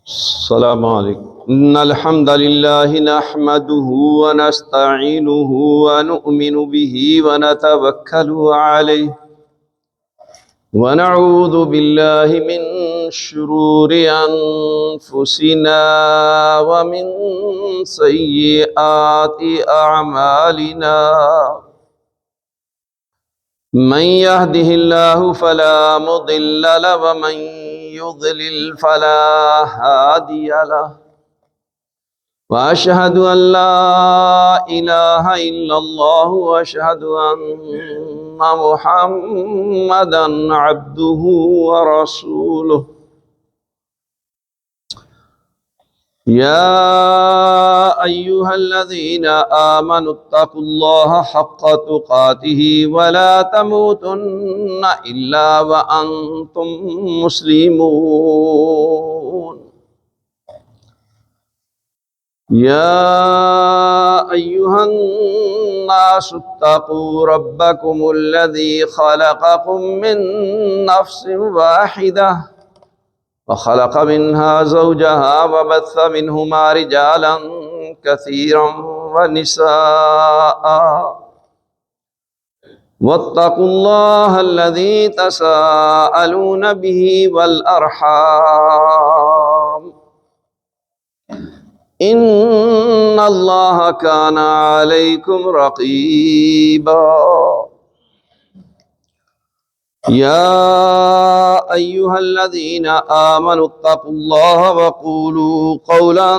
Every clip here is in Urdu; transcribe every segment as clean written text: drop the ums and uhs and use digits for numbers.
السلام علیکم. ان الحمد للہ نحمده ونستعینه ونؤمن به ونتوکل علیہ ونعوذ باللہ من شرور انفسنا ومن سیئات اعمالنا من يهده الله فلا مضل له ومن يضلل فلا هادي له وأشهد أن لا إله إلا الله وأشهد أن محمدا عبده ورسوله يا أيها الذين آمنوا اتقوا الله حق تقاته ولا تموتن إلا وأنتم مسلمون يا أيها الناس اتقوا ربكم الذي خلقكم من نفس واحدة وخلق منها زوجها وبث منهما رجالا كثيرا ونساء واتقوا الله الذي تساءلون به والأرحام إن الله كان عليكم رقيبا يا أيها الذين آمنوا اتقوا الله وقولوا قولا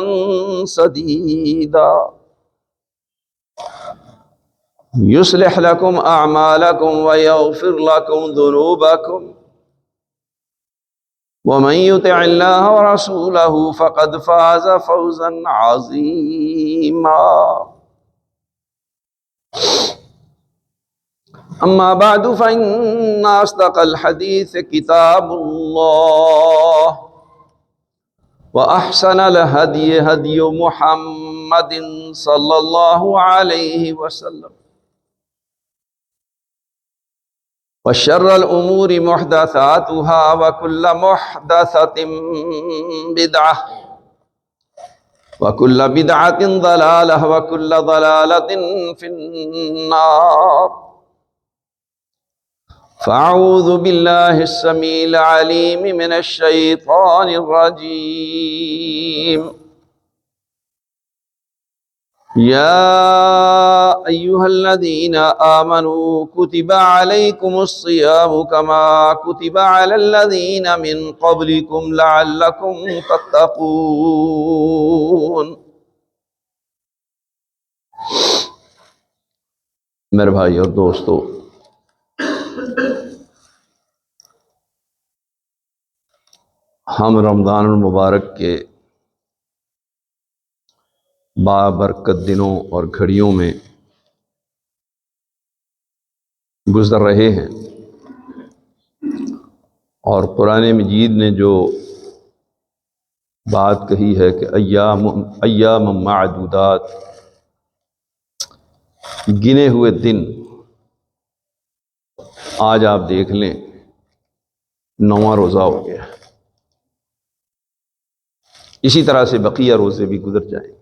سديدا يصلح لكم أعمالكم ويغفر لكم ذنوبكم ومن يطع الله ورسوله فقد فاز فوزا عظيما أما بعد فإن أصدق الحديث كتاب الله وأحسن الهدي هدي محمد صلى الله عليه وسلم وشر الأمور محدثاتها وكل محدثة بدعة وكل بدعة ضلالة وكل ضلالة في النار فأعوذ بالله السميع العليم من الشيطان الرجيم يا أيها الذين آمنوا كتب عليكم الصيام كما كتب على الذين من قبلكم لعلكم تتقون. میرے بھائی اور دوستو، ہم رمضان المبارک کے بابرکت دنوں اور گھڑیوں میں گزر رہے ہیں، اور قرآن مجید نے جو بات کہی ہے کہ ایام معدودات، گنے ہوئے دن، آج آپ دیکھ لیں 9واں روزہ ہو گیا، اسی طرح سے بقیہ روزے بھی گزر جائیں.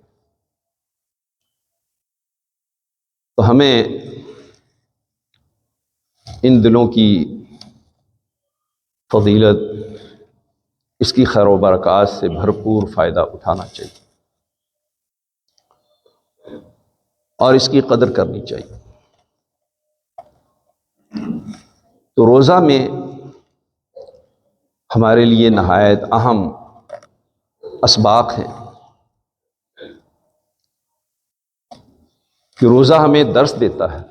تو ہمیں ان دنوں کی فضیلت، اس کی خیر و برکات سے بھرپور فائدہ اٹھانا چاہیے اور اس کی قدر کرنی چاہیے. تو روزہ میں ہمارے لیے نہایت اہم اسباق ہیں کہ روزہ ہمیں درس دیتا ہے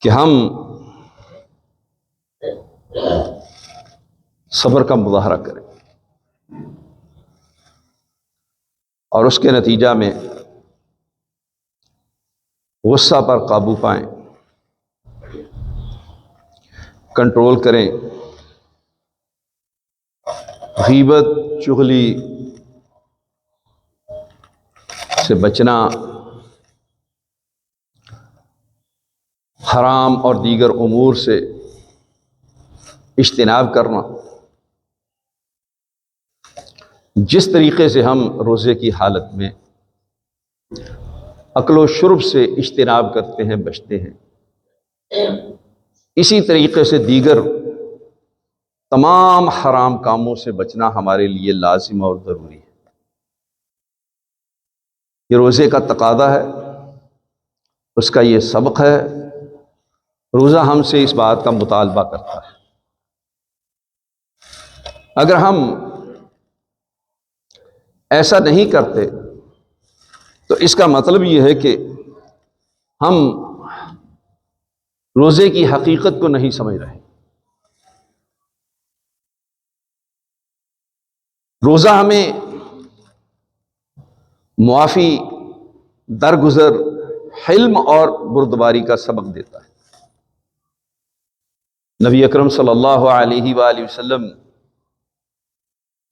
کہ ہم صبر کا مظاہرہ کریں اور اس کے نتیجہ میں غصہ پر قابو پائیں، کنٹرول کریں، غیبت چغلی سے بچنا، حرام اور دیگر امور سے اجتناب کرنا، جس طریقے سے ہم روزے کی حالت میں اکل و شرب سے اجتناب کرتے ہیں، بچتے ہیں، اسی طریقے سے دیگر تمام حرام کاموں سے بچنا ہمارے لیے لازم اور ضروری ہے۔ یہ روزے کا تقاضا ہے، اس کا یہ سبق ہے۔ روزہ ہم سے اس بات کا مطالبہ کرتا ہے۔ اگر ہم ایسا نہیں کرتے تو اس کا مطلب یہ ہے کہ ہم روزے کی حقیقت کو نہیں سمجھ رہے۔ روزہ ہمیں معافی، درگزر، حلم اور بردباری کا سبق دیتا ہے۔ نبی اکرم صلی اللہ علیہ وآلہ وسلم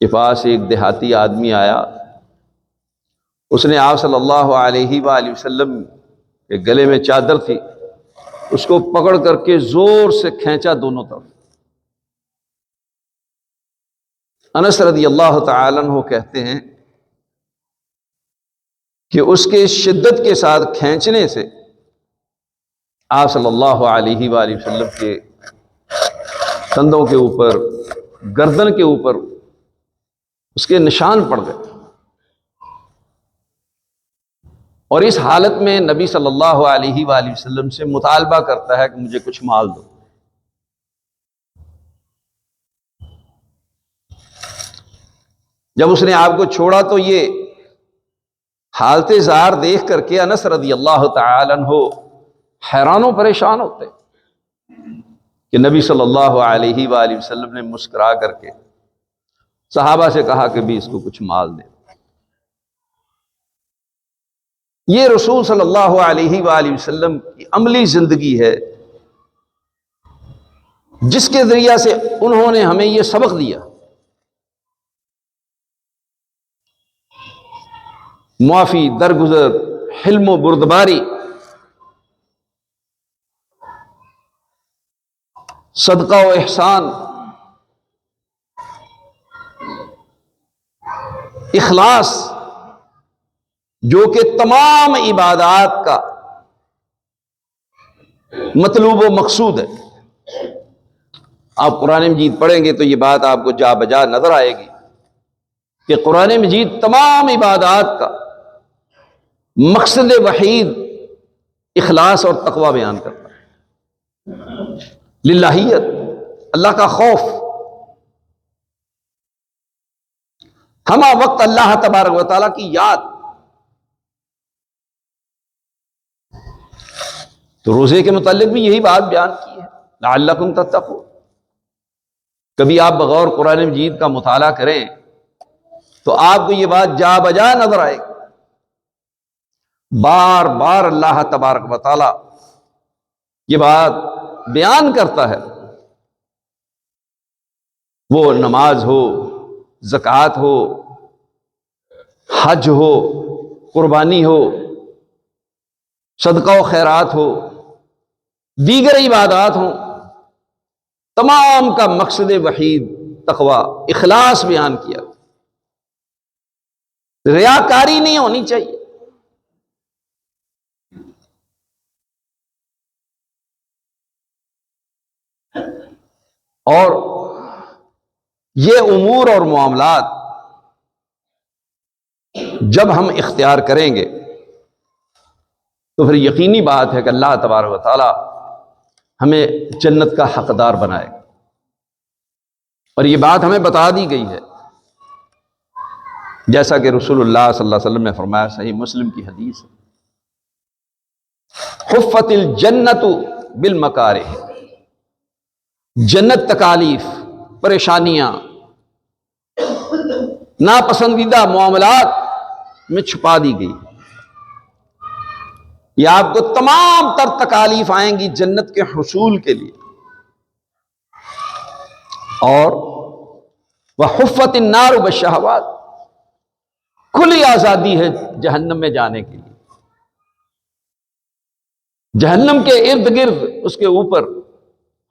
کے پاس ایک دیہاتی آدمی آیا، اس نے آپ صلی اللہ علیہ وآلہ وسلم کے گلے میں چادر تھی، اس کو پکڑ کر کے زور سے کھینچا دونوں طرف۔ انس رضی اللہ تعالی عنہ کہتے ہیں کہ اس کے شدت کے ساتھ کھینچنے سے آپ صلی اللہ علیہ وآلہ وسلم کے کندھوں کے اوپر، گردن کے اوپر اس کے نشان پڑ گئے، اور اس حالت میں نبی صلی اللہ علیہ وآلہ وسلم سے مطالبہ کرتا ہے کہ مجھے کچھ مال دو۔ جب اس نے آپ کو چھوڑا تو یہ حالت زار دیکھ کر کے انس رضی اللہ تعالی عنہ حیران و پریشان ہوتے کہ نبی صلی اللہ علیہ وآلہ وسلم نے مسکرا کر کے صحابہ سے کہا کہ بھی اس کو کچھ مال دے۔ یہ رسول صلی اللہ علیہ وآلہ وسلم کی عملی زندگی ہے، جس کے ذریعہ سے انہوں نے ہمیں یہ سبق دیا۔ معافی، درگزر، حلم و بردباری، صدقہ و احسان، اخلاص، جو کہ تمام عبادات کا مطلوب و مقصود ہے۔ آپ قرآن مجید پڑھیں گے تو یہ بات آپ کو جا بجا نظر آئے گی کہ قرآن مجید تمام عبادات کا مقصد وحید اخلاص اور تقوی بیان کرتا ہے۔ للہیت، اللہ کا خوف، ہمہ وقت اللہ تبارک و تعالیٰ کی یاد۔ تو روزے کے متعلق بھی یہی بات بیان کی ہے، لعلکم تتقون۔ کبھی آپ بغور قرآن مجید کا مطالعہ کریں تو آپ کو یہ بات جا بجا نظر آئے گی۔ بار بار اللہ تبارک و تعالی یہ بات بیان کرتا ہے، وہ نماز ہو، زکوٰۃ ہو، حج ہو، قربانی ہو، صدقہ و خیرات ہو، دیگر عبادات ہوں، تمام کا مقصد وحید تقوی، اخلاص بیان کیا۔ ریاکاری نہیں ہونی چاہیے۔ اور یہ امور اور معاملات جب ہم اختیار کریں گے تو پھر یقینی بات ہے کہ اللہ تبارک و تعالی ہمیں جنت کا حقدار بنائے گا۔ اور یہ بات ہمیں بتا دی گئی ہے، جیسا کہ رسول اللہ صلی اللہ علیہ وسلم نے فرمایا، صحیح مسلم کی حدیث ہے، حفت الجنت بالمکارہ، جنت تکالیف، پریشانیاں، ناپسندیدہ معاملات میں چھپا دی گئی۔ یہ آپ کو تمام تر تکالیف آئیں گی جنت کے حصول کے لیے، اور وحفت النار بالشہوات، کھلی آزادی ہے جہنم میں جانے کے لیے۔ جہنم کے ارد گرد اس کے اوپر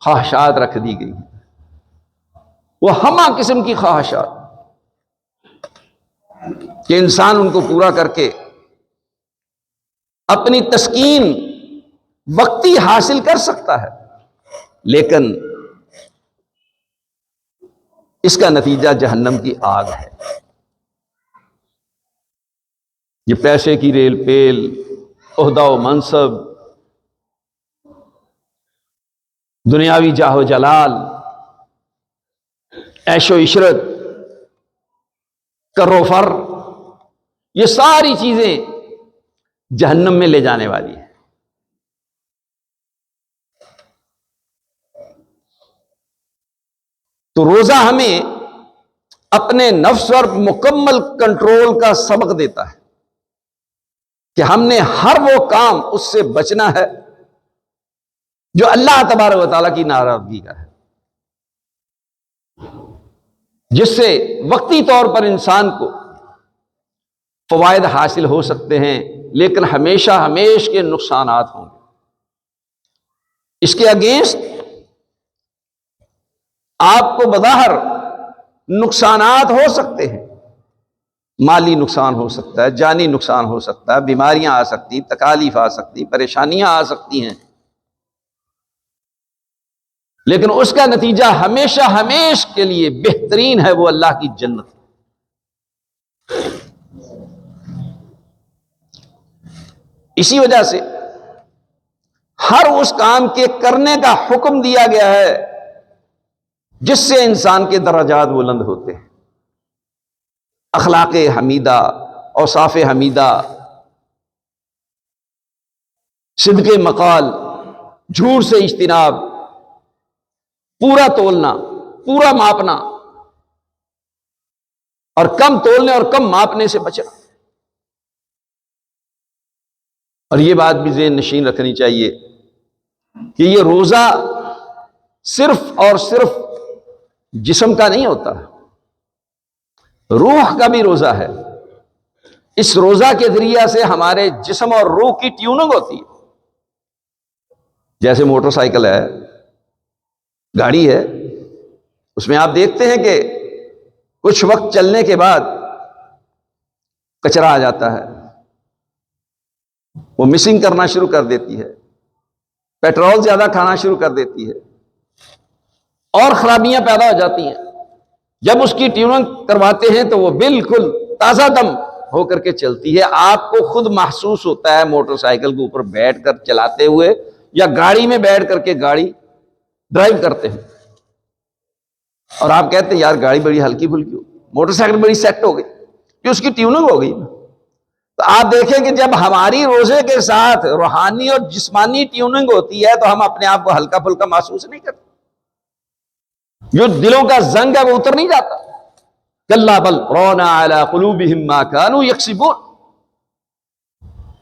خواہشات رکھ دی گئی، وہ ہمہ قسم کی خواہشات کہ انسان ان کو پورا کر کے اپنی تسکین وقتی حاصل کر سکتا ہے، لیکن اس کا نتیجہ جہنم کی آگ ہے۔ یہ پیسے کی ریل پیل، عہدہ و منصب، دنیاوی جاہ و جلال، عیش و عشرت، کر و فر، یہ ساری چیزیں جہنم میں لے جانے والی ہیں۔ تو روزہ ہمیں اپنے نفس پر مکمل کنٹرول کا سبق دیتا ہے کہ ہم نے ہر وہ کام اس سے بچنا ہے جو اللہ تبارک و تعالیٰ کی ناراضگی کا ہے، جس سے وقتی طور پر انسان کو فوائد حاصل ہو سکتے ہیں، لیکن ہمیشہ ہمیشہ کے نقصانات ہوں گے۔ اس کے اگینسٹ آپ کو بظاہر نقصانات ہو سکتے ہیں، مالی نقصان ہو سکتا ہے، جانی نقصان ہو سکتا ہے، بیماریاں آ سکتی، تکالیف آ سکتی، پریشانیاں آ سکتی ہیں، لیکن اس کا نتیجہ ہمیشہ ہمیشہ کے لیے بہترین ہے، وہ اللہ کی جنت ہے۔ اسی وجہ سے ہر اس کام کے کرنے کا حکم دیا گیا ہے جس سے انسان کے درجات بلند ہوتے ہیں، اخلاق حمیدہ، اوصاف حمیدہ، صدق مقال، جھوٹ سے اجتناب، پورا تولنا، پورا ماپنا، اور کم تولنے اور کم ماپنے سے بچنا۔ اور یہ بات بھی ذہن نشین رکھنی چاہیے کہ یہ روزہ صرف اور صرف جسم کا نہیں ہوتا، روح کا بھی روزہ ہے۔ اس روزہ کے ذریعہ سے ہمارے جسم اور روح کی ٹیوننگ ہوتی ہے۔ جیسے موٹر سائیکل ہے، گاڑی ہے، اس میں آپ دیکھتے ہیں کہ کچھ وقت چلنے کے بعد کچرا آ جاتا ہے، وہ مسنگ کرنا شروع کر دیتی ہے، پیٹرول زیادہ کھانا شروع کر دیتی ہے، اور خرابیاں پیدا ہو جاتی ہیں۔ جب اس کی ٹیوننگ کرواتے ہیں تو وہ بالکل تازہ دم ہو کر کے چلتی ہے۔ آپ کو خود محسوس ہوتا ہے موٹر سائیکل کے اوپر بیٹھ کر چلاتے ہوئے، یا گاڑی میں بیٹھ کر کے گاڑی ڈرائیو کرتے ہیں، اور آپ کہتے ہیں یار گاڑی بڑی ہلکی پھلکی ہو، موٹر سائیکل بڑی سیٹ ہو گئی، کہ اس کی ٹیوننگ ہو گئی۔ تو آپ دیکھیں کہ جب ہماری روزے کے ساتھ روحانی اور جسمانی ٹیوننگ ہوتی ہے تو ہم اپنے آپ کو ہلکا پھلکا محسوس نہیں کرتے، جو دلوں کا زنگ ہے وہ اتر نہیں جاتا۔ کلا بل ران علی قلوبہم ما کانوا یکسبون،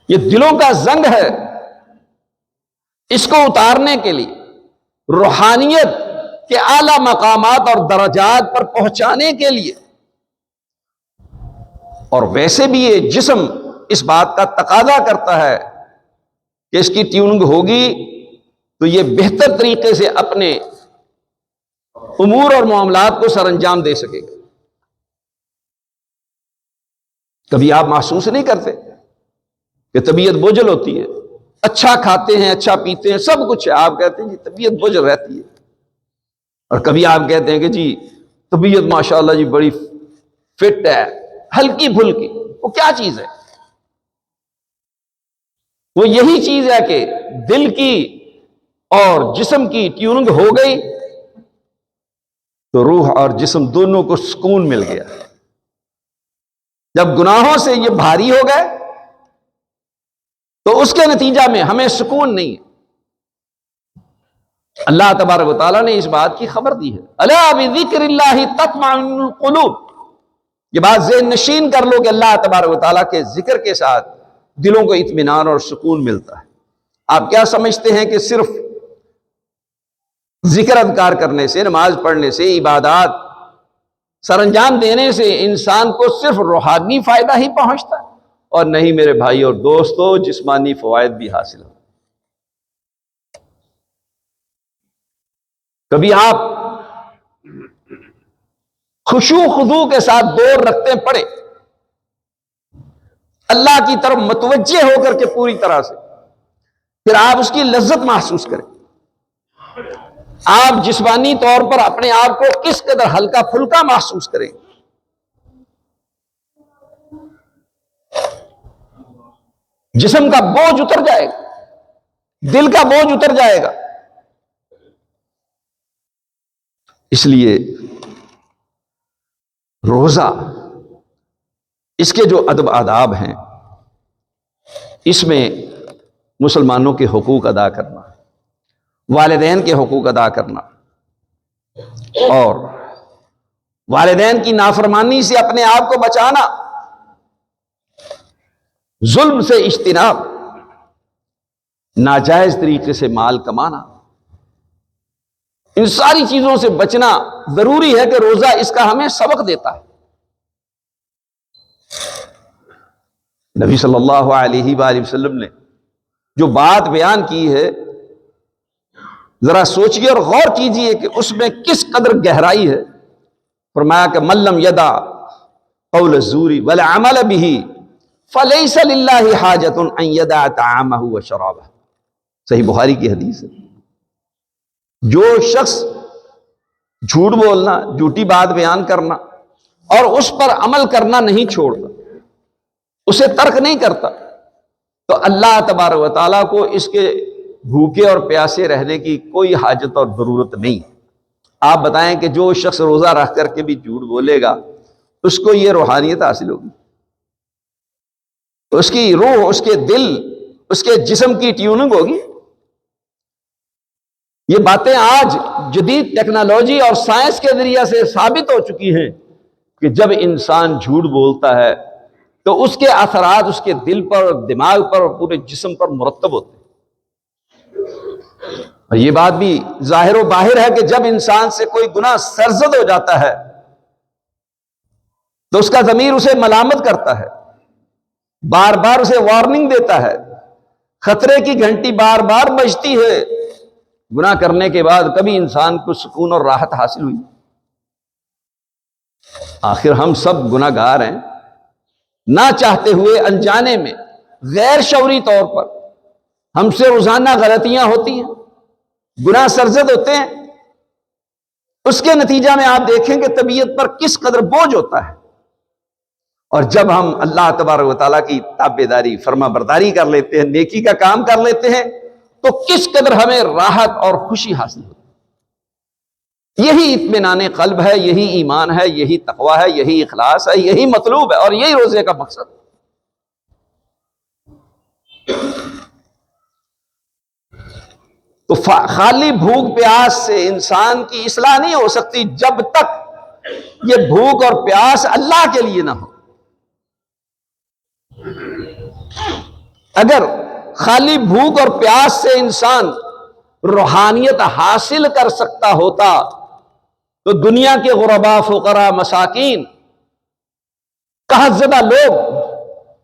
یہ دلوں کا زنگ ہے، اس کو اتارنے کے لیے، روحانیت کے اعلی مقامات اور درجات پر پہنچانے کے لیے، اور ویسے بھی یہ جسم اس بات کا تقاضا کرتا ہے کہ اس کی ٹیوننگ ہوگی تو یہ بہتر طریقے سے اپنے امور اور معاملات کو سر انجام دے سکے گا۔ کبھی آپ محسوس نہیں کرتے کہ طبیعت بوجھل ہوتی ہے، اچھا کھاتے ہیں، اچھا پیتے ہیں، سب کچھ ہے، آپ کہتے ہیں جی طبیعت بوجھل رہتی ہے، اور کبھی آپ کہتے ہیں کہ جی طبیعت ماشاءاللہ جی بڑی فٹ ہے، ہلکی پھلکی۔ وہ کیا چیز ہے؟ وہ یہی چیز ہے کہ دل کی اور جسم کی ٹیوننگ ہو گئی تو روح اور جسم دونوں کو سکون مل گیا۔ جب گناہوں سے یہ بھاری ہو گئے تو اس کے نتیجہ میں ہمیں سکون نہیں ہے۔ اللہ تبارک و تعالیٰ نے اس بات کی خبر دی ہے، الا بذکر اللہ تطمئن القلوب۔ یہ بات ذہن نشین کر لو کہ اللہ تبارک و تعالیٰ کے ذکر کے ساتھ دلوں کو اطمینان اور سکون ملتا ہے۔ آپ کیا سمجھتے ہیں کہ صرف ذکر اذکار کرنے سے، نماز پڑھنے سے، عبادات سر انجام دینے سے انسان کو صرف روحانی فائدہ ہی پہنچتا ہے؟ اور نہیں میرے بھائی اور دوستو، جسمانی فوائد بھی حاصل ہو۔ کبھی آپ خشوع خضوع کے ساتھ 2 رکعتیں پڑھیں، اللہ کی طرف متوجہ ہو کر کے پوری طرح سے، پھر آپ اس کی لذت محسوس کریں، آپ جسمانی طور پر اپنے آپ کو کس قدر ہلکا پھلکا محسوس کریں، جسم کا بوجھ اتر جائے گا، دل کا بوجھ اتر جائے گا۔ اس لیے روزہ، اس کے جو ادب آداب ہیں، اس میں مسلمانوں کے حقوق ادا کرنا، والدین کے حقوق ادا کرنا، اور والدین کی نافرمانی سے اپنے آپ کو بچانا، ظلم سے اجتناب، ناجائز طریقے سے مال کمانا، ان ساری چیزوں سے بچنا ضروری ہے کہ روزہ اس کا ہمیں سبق دیتا ہے۔ نبی صلی اللہ علیہ وآلہ وسلم نے جو بات بیان کی ہے، ذرا سوچئے اور غور کیجئے کہ اس میں کس قدر گہرائی ہے۔ فرمایا کہ من لم یدع قول الزور والعمل به فلیس للہ حاجۃ ان یدع طعامہ وشرابہ، صحیح بخاری کی حدیث ہے۔ جو شخص جھوٹ بولنا، جھوٹی بات بیان کرنا اور اس پر عمل کرنا نہیں چھوڑتا، اسے ترک نہیں کرتا، تو اللہ تبارک و تعالیٰ کو اس کے بھوکے اور پیاسے رہنے کی کوئی حاجت اور ضرورت نہیں۔ آپ بتائیں کہ جو شخص روزہ رکھ کر کے بھی جھوٹ بولے گا، اس کو یہ روحانیت حاصل ہوگی؟ اس کی روح، اس کے دل، اس کے جسم کی ٹیوننگ ہوگی؟ یہ باتیں آج جدید ٹیکنالوجی اور سائنس کے ذریعے سے ثابت ہو چکی ہیں کہ جب انسان جھوٹ بولتا ہے تو اس کے اثرات اس کے دل پر، دماغ پر اور پورے جسم پر مرتب ہوتے ہیں۔ اور یہ بات بھی ظاہر و باہر ہے کہ جب انسان سے کوئی گناہ سرزد ہو جاتا ہے تو اس کا ضمیر اسے ملامت کرتا ہے، بار بار اسے وارننگ دیتا ہے، خطرے کی گھنٹی بار بار بجتی ہے۔ گناہ کرنے کے بعد کبھی انسان کو سکون اور راحت حاصل ہوئی؟ آخر ہم سب گناہ گار ہیں، نہ چاہتے ہوئے، انجانے میں، غیر شعوری طور پر ہم سے روزانہ غلطیاں ہوتی ہیں، گناہ سرزد ہوتے ہیں۔ اس کے نتیجہ میں آپ دیکھیں کہ طبیعت پر کس قدر بوجھ ہوتا ہے، اور جب ہم اللہ تبارک و تعالیٰ کی تابعداری، فرما برداری کر لیتے ہیں، نیکی کا کام کر لیتے ہیں، تو کس قدر ہمیں راحت اور خوشی حاصل ہوتی ہے۔ یہی اطمینان قلب ہے، یہی ایمان ہے، یہی تقوی ہے، یہی اخلاص ہے، یہی مطلوب ہے، اور یہی روزے کا مقصد ہے۔ تو خالی بھوک پیاس سے انسان کی اصلاح نہیں ہو سکتی جب تک یہ بھوک اور پیاس اللہ کے لیے نہ ہو۔ اگر خالی بھوک اور پیاس سے انسان روحانیت حاصل کر سکتا ہوتا تو دنیا کے غرباء، فقراء، مساکین، قحط زدہ لوگ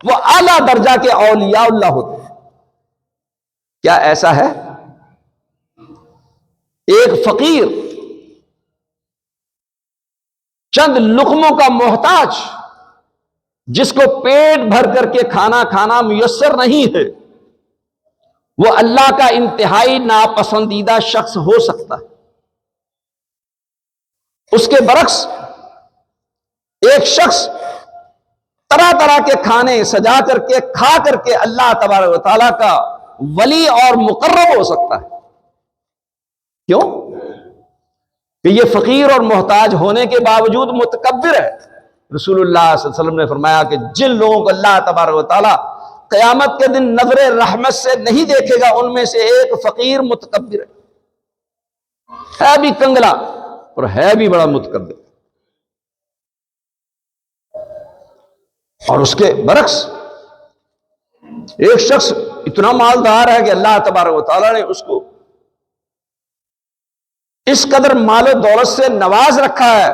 وہ اعلیٰ درجہ کے اولیاء اللہ ہوتے ہیں۔ کیا ایسا ہے؟ ایک فقیر، چند لقموں کا محتاج، جس کو پیٹ بھر کر کے کھانا کھانا میسر نہیں ہے، وہ اللہ کا انتہائی ناپسندیدہ شخص ہو سکتا ہے۔ اس کے برعکس ایک شخص طرح طرح کے کھانے سجا کر کے کھا کر کے اللہ تبارک و تعالیٰ کا ولی اور مقرب ہو سکتا ہے۔ کیوں؟ کہ یہ فقیر اور محتاج ہونے کے باوجود متکبر ہے۔ رسول اللہ صلی اللہ علیہ وسلم نے فرمایا کہ جن لوگوں کو اللہ تبارک و تعالیٰ قیامت کے دن نظر رحمت سے نہیں دیکھے گا، ان میں سے ایک فقیر متکبر ہے بھی کنگلا اور ہے بھی بڑا متکبر۔ اور اس کے برعکس ایک شخص اتنا مالدار ہے کہ اللہ تبارک و تعالیٰ نے اس کو اس قدر مال و دولت سے نواز رکھا ہے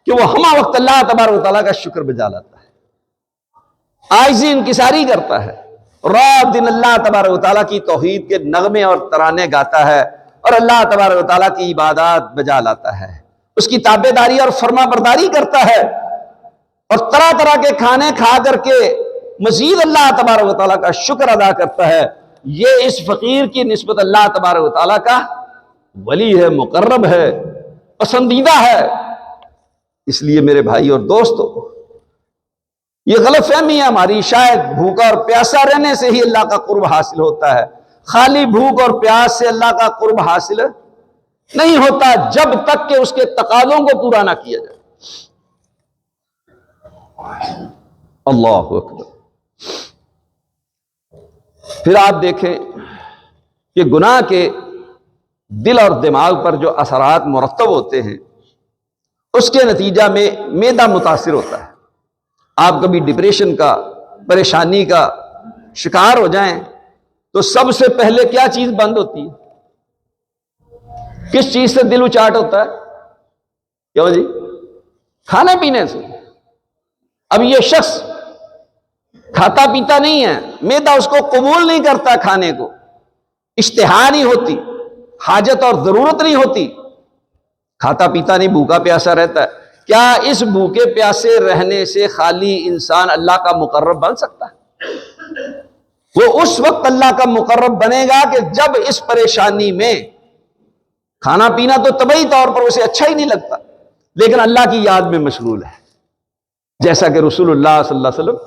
کہ وہ ہمہ وقت اللہ تبارک و تعالیٰ کا شکر بجا لاتا ہے، عاجزی انکساری کرتا ہے، رات دن اللہ تبارک و تعالیٰ کی توحید کے نغمے اور ترانے گاتا ہے، اور اللہ تبارک و تعالیٰ کی عبادات بجا لاتا ہے، اس کی تابع داری اور فرما برداری کرتا ہے، اور طرح طرح کے کھانے کھا کر کے مزید اللہ تبارک و تعالیٰ کا شکر ادا کرتا ہے، یہ اس فقیر کی نسبت اللہ تبارک و تعالیٰ کا ولی ہے، مقرب ہے، پسندیدہ ہے۔ اس لیے میرے بھائی اور دوستو، یہ غلط فہمی ہے ہماری، شاید بھوکا اور پیاسا رہنے سے ہی اللہ کا قرب حاصل ہوتا ہے۔ خالی بھوک اور پیاس سے اللہ کا قرب حاصل نہیں ہوتا جب تک کہ اس کے تقاضوں کو پورا نہ کیا جائے۔ اللہ اکبر۔ پھر آپ دیکھیں کہ گناہ کے دل اور دماغ پر جو اثرات مرتب ہوتے ہیں، اس کے نتیجہ میں معدہ متاثر ہوتا ہے۔ آپ کبھی ڈپریشن کا، پریشانی کا شکار ہو جائیں تو سب سے پہلے کیا چیز بند ہوتی ہے؟ کس چیز سے دل اچاٹ ہوتا ہے؟ کیوں جی؟ کھانے پینے سے۔ اب یہ شخص کھاتا پیتا نہیں ہے، معدہ اس کو قبول نہیں کرتا، کھانے کو اشتہا نہیں ہوتی، حاجت اور ضرورت نہیں ہوتی، کھاتا پیتا نہیں، بھوکا پیاسا رہتا ہے۔ کیا اس بھوکے پیاسے رہنے سے خالی انسان اللہ کا مقرب بن سکتا ہے؟ وہ اس وقت اللہ کا مقرب بنے گا کہ جب اس پریشانی میں کھانا پینا تو طبعی طور پر اسے اچھا ہی نہیں لگتا، لیکن اللہ کی یاد میں مشغول ہے۔ جیسا کہ رسول اللہ صلی اللہ علیہ وسلم،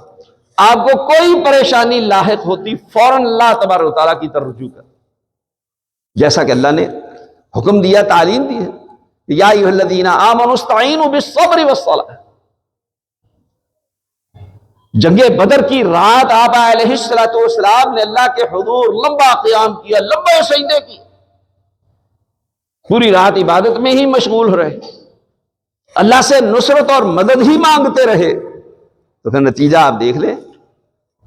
آپ کو کوئی پریشانی لاحق ہوتی فوراً اللہ تبارک و تعالیٰ کی طرف رجوع کر، جیسا کہ اللہ نے حکم دیا، تعلیم دی ہے، یا ایھا الذین آمنوا استعینوا بالصبر والصلاۃ۔ جنگ بدر کی رات آپ علیہ السلام نے اللہ کے حضور لمبا قیام کیا، لمبے سجدے کی، پوری رات عبادت میں ہی مشغول رہے، اللہ سے نصرت اور مدد ہی مانگتے رہے۔ تو پھر نتیجہ آپ دیکھ لیں،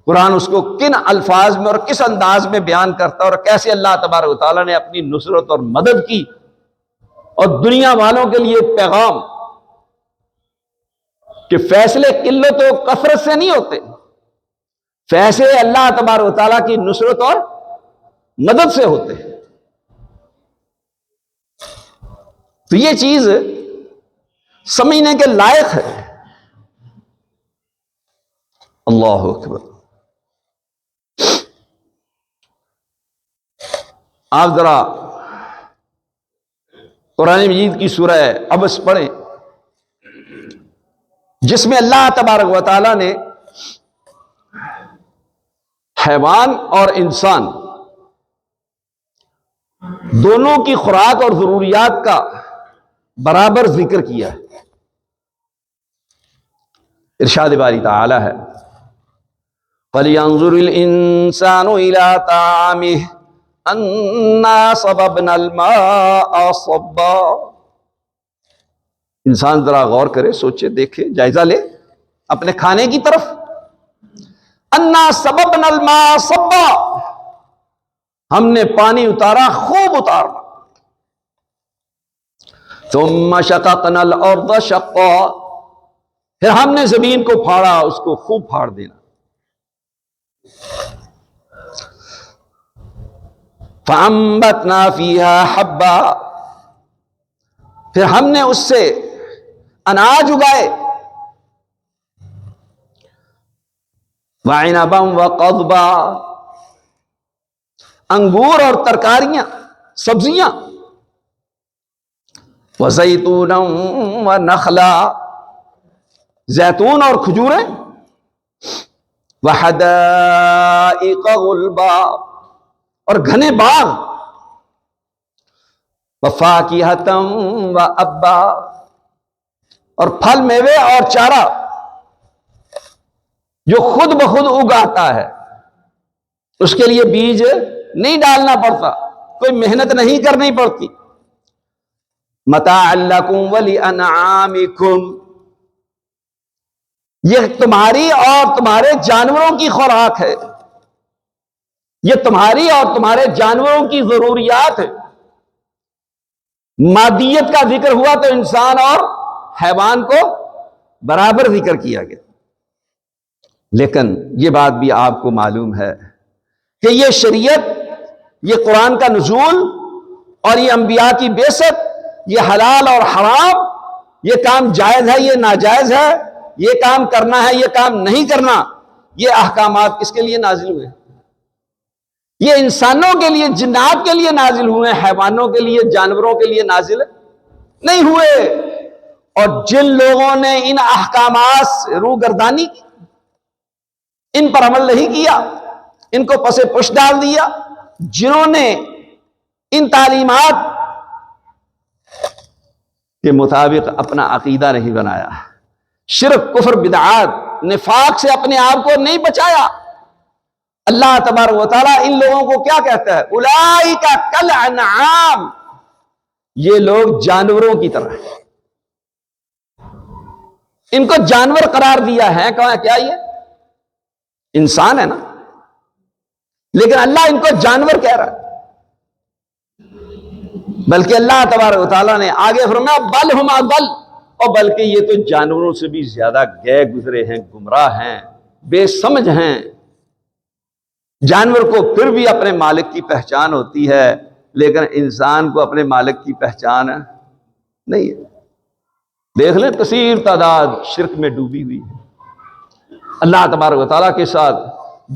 قرآن اس کو کن الفاظ میں اور کس انداز میں بیان کرتا ہے، اور کیسے اللہ تبارک و تعالیٰ نے اپنی نصرت اور مدد کی، اور دنیا والوں کے لیے پیغام کہ فیصلے قلت و کثرت سے نہیں ہوتے، فیصلے اللہ تبارک و تعالیٰ کی نصرت اور مدد سے ہوتے ہیں۔ تو یہ چیز سمجھنے کے لائق ہے۔ اللہ اکبر۔ آپ ذرا قرآن مجید کی سورہ عبس پڑھیں، جس میں اللہ تبارک و تعالیٰ نے حیوان اور انسان دونوں کی خوراک اور ضروریات کا برابر ذکر کیا ہے۔ ارشاد باری تعالی ہے، فَلْيَنظُرِ الْإِنسَانُ إِلَىٰ طَعَامِهِ أَنَّا صَبَبْنَا الْمَاءَ صَبًّا۔ انسان ذرا غور کرے، سوچے، دیکھے، جائزہ لے اپنے کھانے کی طرف۔ أَنَّا صَبَبْنَا الْمَاءَ صَبًّا، ہم نے پانی اتارا، خوب اتارا۔ ثُمَّ شَقَقْنَا الْأَرْضَ شَقًّا، پھر ہم نے زمین کو پھاڑا، اس کو خوب پھاڑ دینا۔ فَأَنبَتْنَا فِيهَا حَبًّا، پھر ہم نے اس سے اناج اگائے۔ وَعِنَبًا وَقَضْبًا، انگور اور ترکاریاں، سبزیاں۔ وَزَيْتُونًا وَنَخْلًا، زیتون اور کھجوریں۔ وَحَدَائِقَ غُلْبًا، اور گھنے باغ۔ وَفَاكِهَةً وَأَبًّا، اور پھل میوے اور چارہ جو خود بخود اگاتا ہے، اس کے لیے بیج نہیں ڈالنا پڑتا، کوئی محنت نہیں کرنی پڑتی۔ مَتَاعًا لَكُمْ وَلِأَنْعَامِكُمْ، یہ تمہاری اور تمہارے جانوروں کی خوراک ہے، یہ تمہاری اور تمہارے جانوروں کی ضروریات ہے۔ مادیت کا ذکر ہوا تو انسان اور حیوان کو برابر ذکر کیا گیا، لیکن یہ بات بھی آپ کو معلوم ہے کہ یہ شریعت، یہ قرآن کا نزول اور یہ انبیاء کی بعثت، یہ حلال اور حرام، یہ کام جائز ہے یہ ناجائز ہے، یہ کام کرنا ہے یہ کام نہیں کرنا، یہ احکامات کس کے لیے نازل ہوئے؟ یہ انسانوں کے لیے، جنات کے لیے نازل ہوئے، حیوانوں کے لیے، جانوروں کے لیے نازل نہیں ہوئے۔ اور جن لوگوں نے ان احکامات سے روگردانی کی، ان پر عمل نہیں کیا، ان کو پس پش ڈال دیا، جنہوں نے ان تعلیمات کے مطابق اپنا عقیدہ نہیں بنایا، شرک، کفر، بدعات، نفاق سے اپنے آپ کو نہیں بچایا، اللہ تبارک و تعالیٰ ان لوگوں کو کیا کہتا ہے؟ اولئک کالانعام، یہ لوگ جانوروں کی طرح ہیں۔ ان کو جانور قرار دیا ہے، کہاں کیا یہ انسان ہے نا، لیکن اللہ ان کو جانور کہہ رہا ہے۔ بلکہ اللہ تبارک و تعالیٰ نے آگے فرمایا بل ہم اضل، اور بلکہ یہ تو جانوروں سے بھی زیادہ گئے گزرے ہیں، گمراہ ہیں، بے سمجھ ہیں۔ جانور کو پھر بھی اپنے مالک کی پہچان ہوتی ہے، لیکن انسان کو اپنے مالک کی پہچان نہیں ہے۔ دیکھ لیں کثیر تعداد شرک میں ڈوبی ہوئی ہے، اللہ تبارک و تعالیٰ کے ساتھ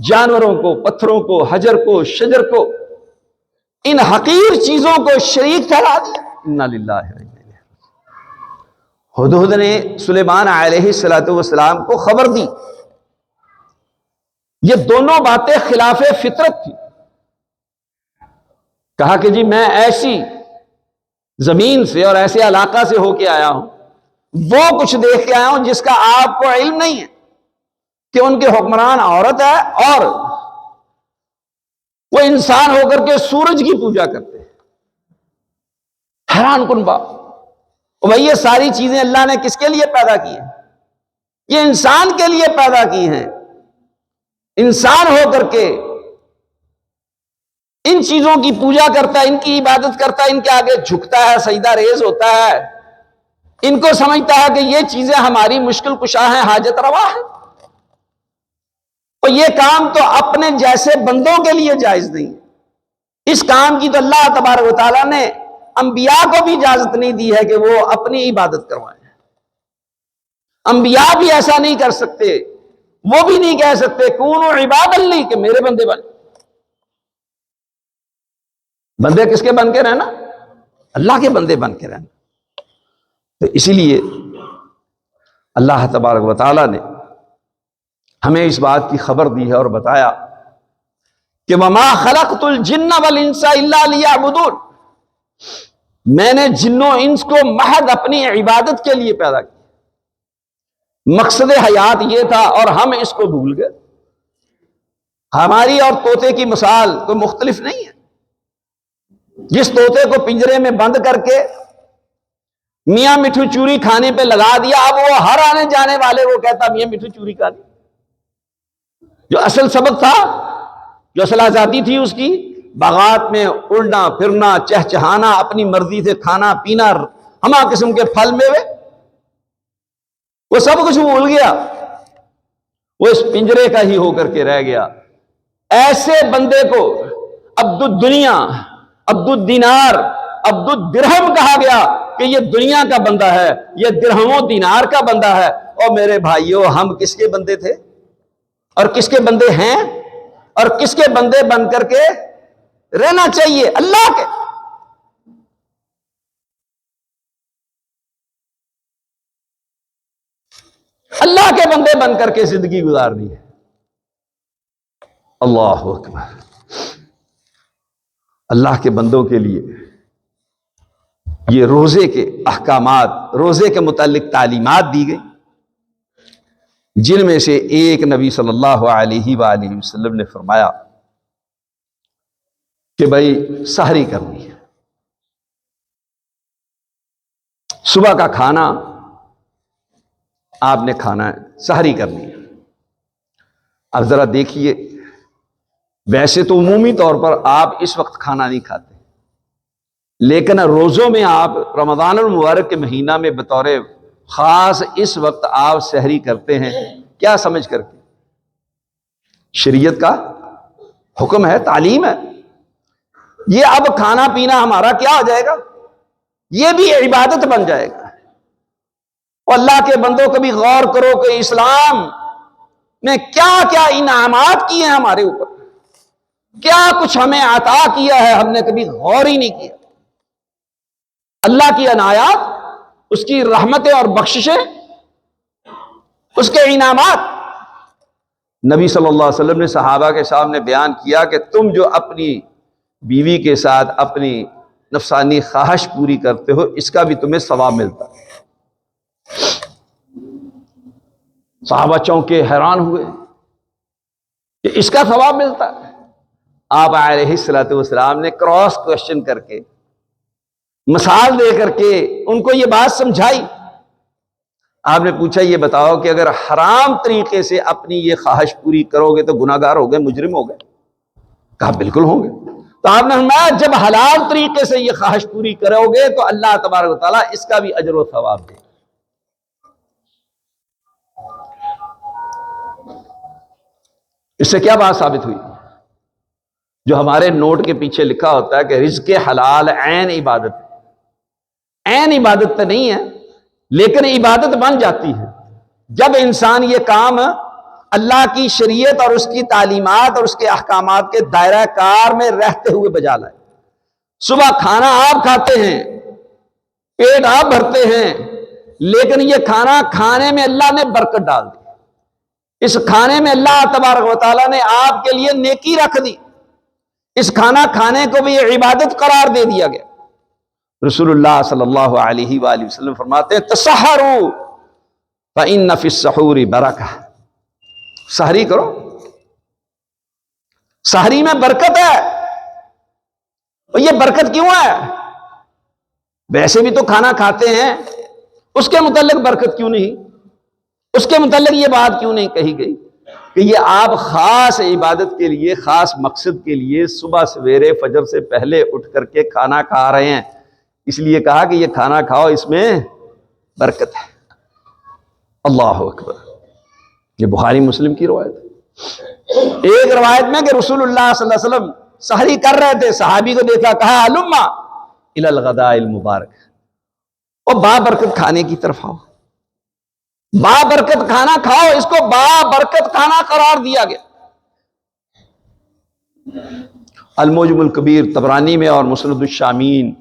جانوروں کو، پتھروں کو، حجر کو، شجر کو، ان حقیر چیزوں کو شریک ٹھہرا دیا۔ انا للہ و انا الیہ راجعون۔ ہدہد نے سلیمان علیہ السلام کو خبر دی، یہ دونوں باتیں خلاف فطرت تھی۔ کہا کہ جی میں ایسی زمین سے اور ایسے علاقہ سے ہو کے آیا ہوں، وہ کچھ دیکھ کے آیا ہوں جس کا آپ کو علم نہیں ہے، کہ ان کے حکمران عورت ہے اور وہ انسان ہو کر کے سورج کی پوجا کرتے ہیں۔ حیران کن بات، بھائی یہ ساری چیزیں اللہ نے کس کے لیے پیدا کی ہیں؟ یہ انسان کے لیے پیدا کی ہیں۔ انسان ہو کر کے ان چیزوں کی پوجا کرتا ہے، ان کی عبادت کرتا ہے، ان کے آگے جھکتا ہے، سجدہ ریز ہوتا ہے، ان کو سمجھتا ہے کہ یہ چیزیں ہماری مشکل کشا ہیں، حاجت روا ہے۔ اور یہ کام تو اپنے جیسے بندوں کے لیے جائز نہیں، اس کام کی تو اللہ تبارک و تعالیٰ نے انبیاء کو بھی اجازت نہیں دی ہے کہ وہ اپنی عبادت کروائیں۔ انبیاء بھی ایسا نہیں کر سکتے، وہ بھی نہیں کہہ سکتے کونوا عباد لی، کہ میرے بندے بن۔ بندے کس کے بن کے رہنا؟ اللہ کے بندے بن کے رہنا۔ تو اسی لیے اللہ تبارک و تعالیٰ نے ہمیں اس بات کی خبر دی ہے اور بتایا کہ وَمَا خَلَقْتُ الْجِنَّ وَالْإِنسَ إِلَّا لِيَعْبُدُونَ، میں نے جنوں انس کو محض اپنی عبادت کے لیے پیدا کیا۔ مقصد حیات یہ تھا اور ہم اس کو بھول گئے۔ ہماری اور طوطے کی مثال کوئی مختلف نہیں ہے۔ جس طوطے کو پنجرے میں بند کر کے میاں مٹھو چوری کھانے پہ لگا دیا، اب وہ ہر آنے جانے والے کو کہتا میاں مٹھو چوری کھا لی۔ جو اصل سبق تھا، جو اصل آزادی تھی اس کی، باغات میں اڑنا پھرنا، چہچہانا، اپنی مرضی سے کھانا پینا، ہما قسم کے پھل میوے، وہ سب کچھ بھول گیا، وہ اس پنجرے کا ہی ہو کر کے رہ گیا۔ ایسے بندے کو عبد الدنیا، عبد الدینار، عبد الدرہم کہا گیا کہ یہ دنیا کا بندہ ہے، یہ درہم و دینار کا بندہ ہے۔ اور میرے بھائیوں، ہم کس کے بندے تھے اور کس کے بندے ہیں اور کس کے بندے بن کر کے رہنا چاہیے؟ اللہ کے۔ اللہ کے بندے بن کر کے زندگی گزارنی ہے۔ اللہ اکبر۔ اللہ کے بندوں کے لیے یہ روزے کے احکامات، روزے کے متعلق تعلیمات دی گئی، جن میں سے ایک نبی صلی اللہ علیہ وآلہ وسلم نے فرمایا کہ بھائی سحری کرنی ہے، صبح کا کھانا آپ نے کھانا ہے، سحری کرنی ہے۔ اب ذرا دیکھیے، ویسے تو عمومی طور پر آپ اس وقت کھانا نہیں کھاتے، لیکن روزوں میں آپ رمضان المبارک کے مہینہ میں بطور خاص اس وقت آپ سحری کرتے ہیں، کیا سمجھ کر کے؟ شریعت کا حکم ہے، تعلیم ہے۔ یہ اب کھانا پینا ہمارا کیا ہو جائے گا؟ یہ بھی عبادت بن جائے گا۔ اور اللہ کے بندوں کبھی غور کرو کہ اسلام نے کیا کیا انعامات کیے ہیں ہمارے اوپر، کیا کچھ ہمیں عطا کیا ہے، ہم نے کبھی غور ہی نہیں کیا۔ اللہ کی عنایات، اس کی رحمتیں اور بخششیں، اس کے انعامات۔ نبی صلی اللہ علیہ وسلم نے صحابہ کے سامنے بیان کیا کہ تم جو اپنی بیوی کے ساتھ اپنی نفسانی خواہش پوری کرتے ہو، اس کا بھی تمہیں ثواب ملتا ہے۔ صحابہ چونکے، حیران ہوئے کہ اس کا ثواب ملتا ہے۔ آپ علیہ الصلوۃ والسلام نے کراس کوشچن کر کے، مثال دے کر کے ان کو یہ بات سمجھائی۔ آپ نے پوچھا یہ بتاؤ کہ اگر حرام طریقے سے اپنی یہ خواہش پوری کرو گے تو گناہ گار ہو گئے، مجرم ہو گئے؟ کہا بالکل ہوں گے۔ تو آپ نے فرمایا جب حلال طریقے سے یہ خواہش پوری کرو گے تو اللہ تبارک و تعالیٰ اس کا بھی اجر و ثواب دے۔ اس سے کیا بات ثابت ہوئی؟ جو ہمارے نوٹ کے پیچھے لکھا ہوتا ہے کہ رزق حلال عین عبادت ہے، عین عبادت تو نہیں ہے لیکن عبادت بن جاتی ہے جب انسان یہ کام اللہ کی شریعت اور اس کی تعلیمات اور اس کے احکامات کے دائرہ کار میں رہتے ہوئے بجا لائے۔ صبح کھانا آپ کھاتے ہیں، پیٹ آپ بھرتے ہیں، لیکن یہ کھانا کھانے میں اللہ نے برکت ڈال دی، اس کھانے میں اللہ تبارک و تعالیٰ نے آپ کے لیے نیکی رکھ دی، اس کھانا کھانے کو بھی یہ عبادت قرار دے دیا گیا۔ رسول اللہ صلی اللہ علیہ وآلہ وسلم فرماتے ہیں تسحروا فإن فی السحور برکہ، سحری کرو، سحری میں برکت ہے۔ اور یہ برکت کیوں ہے؟ ویسے بھی تو کھانا کھاتے ہیں، اس کے متعلق برکت کیوں نہیں؟ اس کے متعلق یہ بات کیوں نہیں کہی گئی کہ یہ آپ خاص عبادت کے لیے، خاص مقصد کے لیے صبح سویرے فجر سے پہلے اٹھ کر کے کھانا کھا رہے ہیں، اس لیے کہا کہ یہ کھانا کھاؤ، اس میں برکت ہے۔ اللہ اکبر۔ یہ بخاری مسلم کی روایت ہے۔ ایک روایت میں کہ رسول اللہ صلی اللہ علیہ وسلم سحری کر رہے تھے، صحابی کو دیکھا، کہا ہلما الی الغداء المبارک، اور بابرکت کھانے کی طرف آؤ، بابرکت کھانا کھاؤ، اس کو بابرکت کھانا قرار دیا گیا۔ المعجم الکبیر طبرانی میں اور مسند الشامین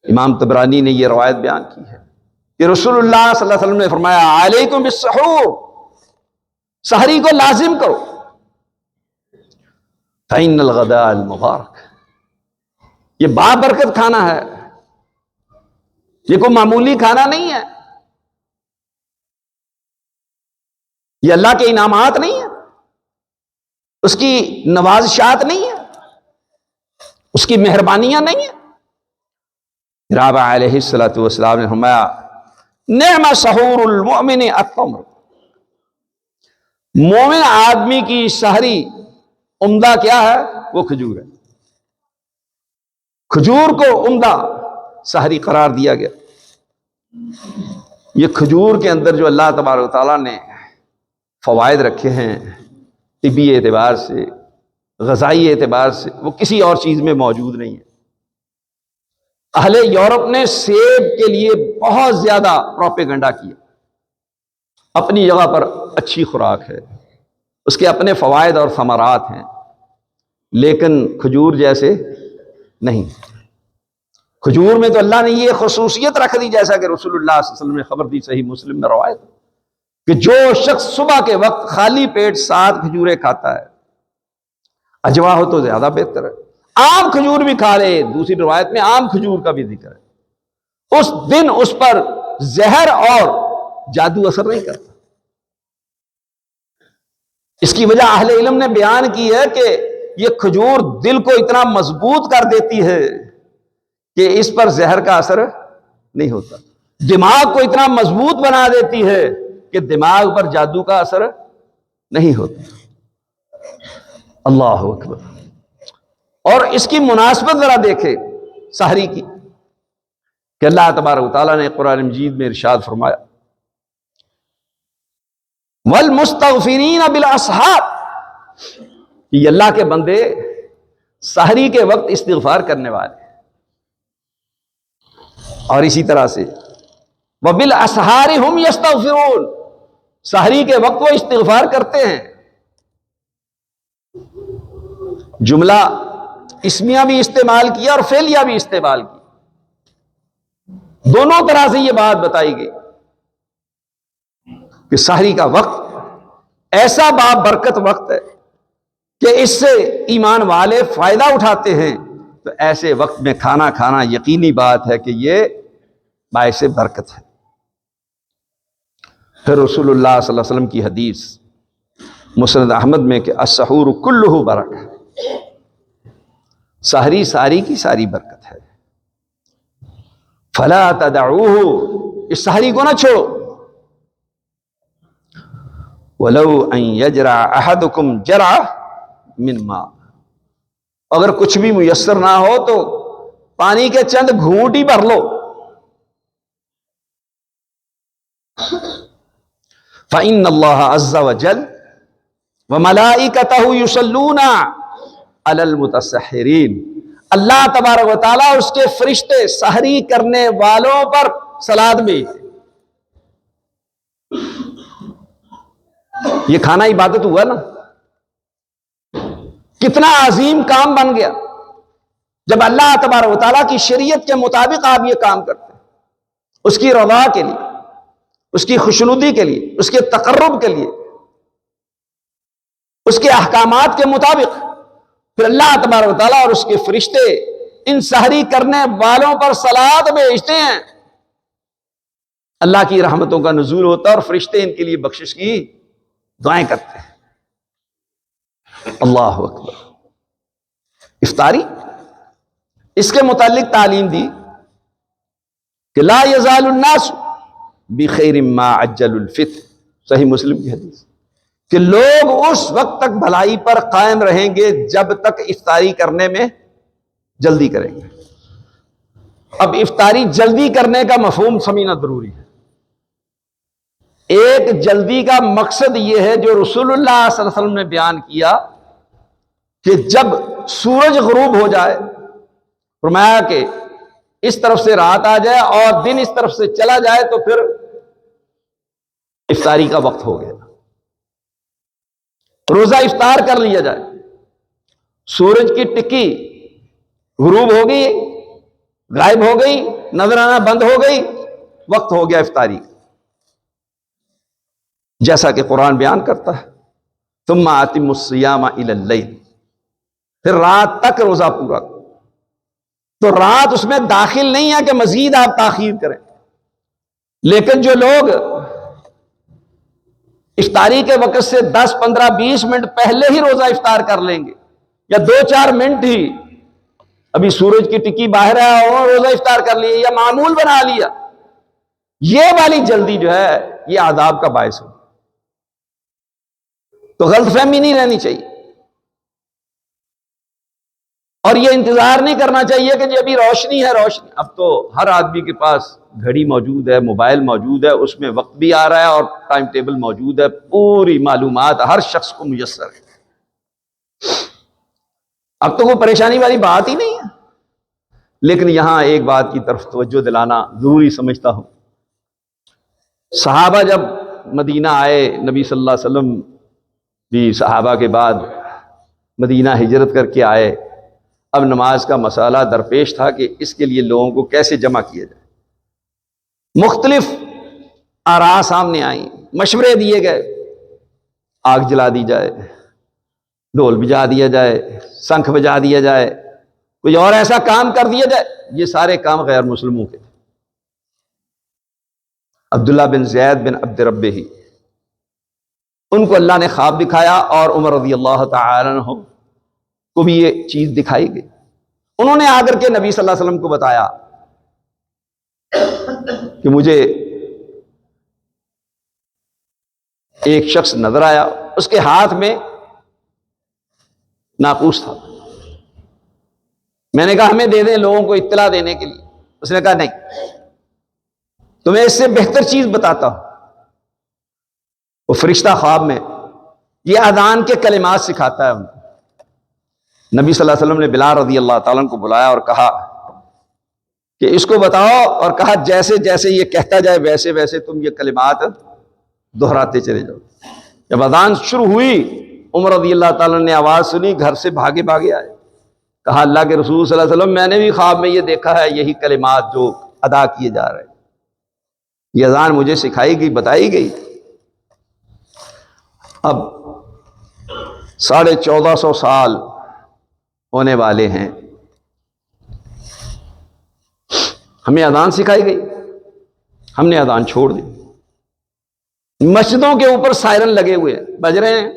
امام طبرانی نے یہ روایت بیان کی ہے کہ رسول اللہ صلی اللہ علیہ وسلم نے فرمایا علیکم بالسحور، سحری کو لازم کرو، فإن الغداء المبارک، یہ بابرکت کھانا ہے، یہ کوئی معمولی کھانا نہیں ہے، یہ اللہ کے انعامات نہیں ہیں، اس کی نوازشات نہیں ہیں، اس کی مہربانیاں نہیں ہیں۔ رب علیہ الصلوۃ والسلام نے فرمایا نعم سحور المؤمن التمر، مومن آدمی کی سحری عمدہ کیا ہے؟ وہ کھجور ہے۔ کھجور کو عمدہ سحری قرار دیا گیا۔ یہ کھجور کے اندر جو اللہ تبارک و تعالیٰ نے فوائد رکھے ہیں طبی اعتبار سے، غذائی اعتبار سے، وہ کسی اور چیز میں موجود نہیں ہے۔ اہل یورپ نے سیب کے لیے بہت زیادہ پروپیگنڈا کیا، اپنی جگہ پر اچھی خوراک ہے، اس کے اپنے فوائد اور ثمرات ہیں، لیکن کھجور جیسے نہیں۔ کھجور میں تو اللہ نے یہ خصوصیت رکھ دی، جیسا کہ رسول اللہ صلی اللہ علیہ وسلم نے خبر دی، صحیح مسلم میں روایت، کہ جو شخص صبح کے وقت خالی پیٹ 7 کھجوریں کھاتا ہے، اجوا ہو تو زیادہ بہتر ہے، عام کھجور بھی کھا لے، دوسری روایت میں عام کھجور کا بھی ذکر ہے، اس دن اس پر زہر اور جادو اثر نہیں کرتا۔ اس کی وجہ اہل علم نے بیان کی ہے کہ یہ کھجور دل کو اتنا مضبوط کر دیتی ہے کہ اس پر زہر کا اثر نہیں ہوتا، دماغ کو اتنا مضبوط بنا دیتی ہے کہ دماغ پر جادو کا اثر نہیں ہوتا۔ اللہ اکبر۔ اور اس کی مناسبت ذرا دیکھیں سحری کی، کہ اللہ تبارک و تعالیٰ نے قرآن مجید میں ارشاد فرمایا والمستغفرین بالاسحار، یہ اللہ کے بندے سحری کے وقت استغفار کرنے والے. اور اسی طرح سے وَبِالْأَسْحَارِ هُمْ يَسْتَغْفِرُونَ، سحری کے وقت وہ استغفار کرتے ہیں. جملہ اسمیہ بھی استعمال کیا اور فعلیہ بھی استعمال کی، دونوں طرح سے یہ بات بتائی گئی کہ سحری کا وقت ایسا بابرکت وقت ہے کہ اس سے ایمان والے فائدہ اٹھاتے ہیں. تو ایسے وقت میں کھانا کھانا یقینی بات ہے کہ یہ باعث برکت ہے. پھر رسول اللہ صلی اللہ علیہ وسلم کی حدیث مسند احمد میں کہ السحور کلہ برکہ، سحری ساری کی ساری برکت ہے. فلا تدعوہ، اس سحری کو نہ چھوڑو. وَلَوْ أَن يَجْرَعَ أَحَدُكُمْ جَرْعَةً مِّن مَاءٍ، اگر کچھ بھی میسر نہ ہو تو پانی کے چند گھونٹ ہی بھر لو. فَإِنَّ اللَّهَ عَزَّ وَجَلَّ وَمَلَائِكَتَهُ يُصَلُّونَ عَلَى الْمُتَسَحِّرِينَ، اللہ تبارک و تعالیٰ اس کے فرشتے سحری کرنے والوں پر صلاۃ بھیجتے. یہ کھانا عبادت ہوا نا، کتنا عظیم کام بن گیا جب اللہ تبارک و تعالیٰ کی شریعت کے مطابق آپ یہ کام کرتے ہیں، اس کی رضا کے لیے، اس کی خوشنودی کے لیے، اس کے تقرب کے لیے، اس کے احکامات کے مطابق. پھر اللہ تبارک و تعالیٰ اور اس کے فرشتے ان سحری کرنے والوں پر صلاۃ بھیجتے ہیں. اللہ کی رحمتوں کا نزول ہوتا ہے اور فرشتے ان کے لیے بخشش کی دعائیں کرتے ہیں. اللہ اکبر. افطاری، اس کے متعلق تعلیم دی کہ لا یزال الناس بخیر ما عجل الفطر، صحیح مسلم کی حدیث، کہ لوگ اس وقت تک بھلائی پر قائم رہیں گے جب تک افطاری کرنے میں جلدی کریں گے. اب افطاری جلدی کرنے کا مفہوم سمجھنا ضروری ہے. ایک جلدی کا مقصد یہ ہے جو رسول اللہ صلی اللہ علیہ وسلم نے بیان کیا کہ جب سورج غروب ہو جائے، فرمایا کہ اس طرف سے رات آ جائے اور دن اس طرف سے چلا جائے تو پھر افطاری کا وقت ہو گیا، روزہ افطار کر لیا جائے. سورج کی ٹکی غروب ہو گئی، غائب ہو گئی، نظر آنا بند ہو گئی، وقت ہو گیا افطاری کا. جیسا کہ قرآن بیان کرتا ہے ثم اتموا الصیام الی اللیل، پھر رات تک روزہ پورا کرو. تو رات اس میں داخل نہیں ہے کہ مزید آپ تاخیر کریں، لیکن جو لوگ افطاری کے وقت سے 10 15 20 منٹ پہلے ہی روزہ افطار کر لیں گے، یا 2-4 منٹ ہی ابھی سورج کی ٹکی باہر ہے اور روزہ افطار کر لیا یا معمول بنا لیا، یہ والی جلدی جو ہے یہ عذاب کا باعث ہو. تو غلط فہمی نہیں رہنی چاہیے، اور یہ انتظار نہیں کرنا چاہیے کہ جی ابھی روشنی ہے روشنی. اب تو ہر آدمی کے پاس گھڑی موجود ہے، موبائل موجود ہے، اس میں وقت بھی آ رہا ہے اور ٹائم ٹیبل موجود ہے، پوری معلومات ہر شخص کو میسر ہے. اب تو کوئی پریشانی والی بات ہی نہیں ہے. لیکن یہاں ایک بات کی طرف توجہ دلانا ضروری سمجھتا ہوں. صحابہ جب مدینہ آئے، نبی صلی اللہ علیہ وسلم بھی صحابہ کے بعد مدینہ ہجرت کر کے آئے. اب نماز کا مسئلہ درپیش تھا کہ اس کے لیے لوگوں کو کیسے جمع کیا جائے. مختلف آراء سامنے آئیں، مشورے دیے گئے، آگ جلا دی جائے، ڈھول بجا دیا جائے، شنکھ بجا دیا جائے، کوئی اور ایسا کام کر دیا جائے. یہ سارے کام غیر مسلموں کے تھے. عبداللہ بن زید بن عبد ربہ، ان کو اللہ نے خواب دکھایا اور عمر رضی اللہ تعالی عنہ کو بھی یہ چیز دکھائی گئی. انہوں نے آ کر کے نبی صلی اللہ علیہ وسلم کو بتایا کہ مجھے ایک شخص نظر آیا، اس کے ہاتھ میں ناقوس تھا. میں نے کہا ہمیں دے دیں لوگوں کو اطلاع دینے کے لیے. اس نے کہا نہیں، تمہیں اس سے بہتر چیز بتاتا ہوں. وہ فرشتہ خواب میں یہ اذان کے کلمات سکھاتا ہے ان کو. نبی صلی اللہ علیہ وسلم نے بلال رضی اللہ تعالیٰ عنہ کو بلایا اور کہا کہ اس کو بتاؤ، اور کہا جیسے جیسے یہ کہتا جائے ویسے ویسے تم یہ کلمات دہراتے چلے جاؤ۔ جب اذان شروع ہوئی، عمر رضی اللہ تعالیٰ نے آواز سنی، گھر سے بھاگے بھاگے آئے، کہا اللہ کے رسول صلی اللہ علیہ وسلم میں نے بھی خواب میں یہ دیکھا ہے، یہی کلمات جو ادا کیے جا رہے ہیں، یہ اذان مجھے سکھائی گئی، بتائی گئی۔ اب 1450 سال ہونے والے ہیں، ہمیں اذان سکھائی گئی، ہم نے اذان چھوڑ دی۔ مسجدوں کے اوپر سائرن لگے ہوئے ہیں، بج رہے ہیں،